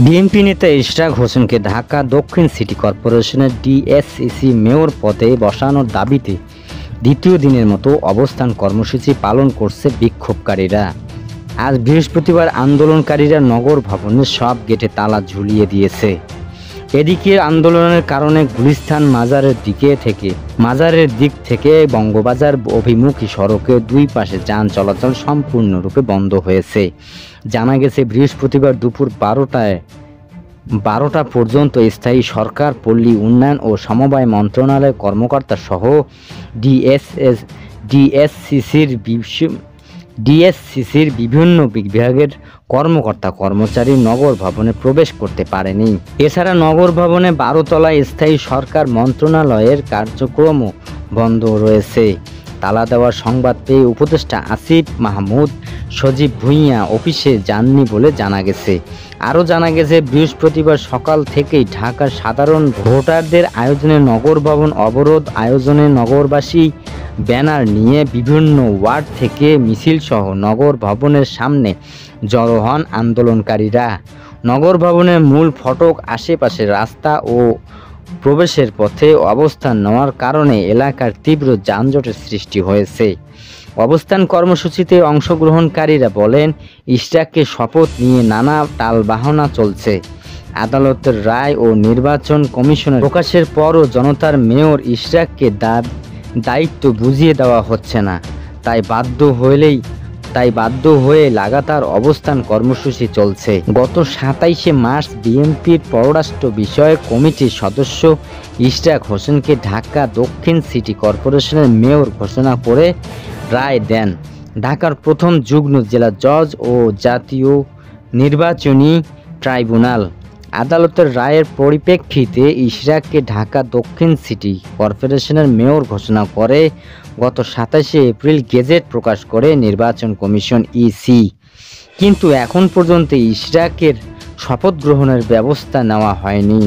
BNP নেতা ইশরাক হোসেনকে ঢাকা দক্ষিণ সিটি কর্পোরেশনের ডিএসসিসি মেয়র পদে বসানোর দাবিতে দ্বিতীয় দিনের মতো অবস্থান কর্মসূচি পালন করছে বিক্ষোভকারীরা। আজ বৃহস্পতিবার আন্দোলনকারীরা নগর ভবনের সব গেটে তালা ঝুলিয়ে দিয়েছে। এদিকে আন্দোলনের কারণে গুলিস্তান মাজারের দিক থেকে বঙ্গবাজার অভিমুখী সড়কে দুই পাশে যান চলাচল সম্পূর্ণরূপে বন্ধ হয়েছে। জানা গেছে, বৃহস্পতিবার দুপুর 12টা পর্যন্ত স্থায়ী সরকার, পল্লী উন্নয়ন ও সমবায় মন্ত্রণালয়ের কর্মকর্তা সহ ডিএসসিসির বিভিন্ন বিভাগের কর্মকর্তা কর্মচারী নগর ভবনে প্রবেশ করতে পারেনি। এছাড়া নগর ভবনে 12 তলায় স্থায়ী সরকার মন্ত্রণালয়ের কার্যক্রমও বন্ধ রয়েছে। তালা দেওয়ার সংবাদ পেয়ে উপদেষ্টা আসিফ মাহমুদ সজীব ভুঁইয়া অফিসে যাননি বলে জানা গেছে। আরও জানা গেছে, বৃহস্পতিবার সকাল থেকেই ঢাকার সাধারণ ভোটারদের আয়োজনে নগর ভবন অবরোধ আয়োজনে নগরবাসী ব্যানার নিয়ে বিভিন্ন ওয়ার্ড থেকে মিছিলসহ নগর ভবনের সামনে জড়ো হন আন্দোলনকারীরা। নগর ভবনের মূল ফটক, আশেপাশের রাস্তা ও প্রবেশের পথে অবস্থান নেওয়ার কারণে এলাকার তীব্র যানজটের সৃষ্টি হয়েছে। অবস্থান কর্মসূচিতে অংশগ্রহণকারীরা বলেন, ইশরাককে শপথ নিয়ে নানা টালবাহানা চলছে। আদালতের রায় ও নির্বাচন কমিশনের প্রকাশের পরও জনতার মেয়র ইশরাককে দায়িত্ব বুঝিয়ে দেওয়া হচ্ছে না। তাই বাধ্য হয়ে লাগাতার অবস্থান কর্মসূচি চলছে। গত 27শে মার্চ বিএনপির পররাষ্ট্র বিষয়ক কমিটির সদস্য ইশরাক হোসেনকে ঢাকা দক্ষিণ সিটি কর্পোরেশনের মেয়র ঘোষণা করে রায় দেন ঢাকার প্রথম যুগ্ম জেলা জজ ও জাতীয় নির্বাচনী ট্রাইব্যুনাল। আদালতের রায়ের পরিপ্রেক্ষিতে ইশরাককে ঢাকা দক্ষিণ সিটি কর্পোরেশনের মেয়র ঘোষণা করে গত 27শে এপ্রিল গেজেট প্রকাশ করে নির্বাচন কমিশন ইসি। কিন্তু এখন পর্যন্ত ইশরাকের শপথ গ্রহণের ব্যবস্থা নেওয়া হয়নি।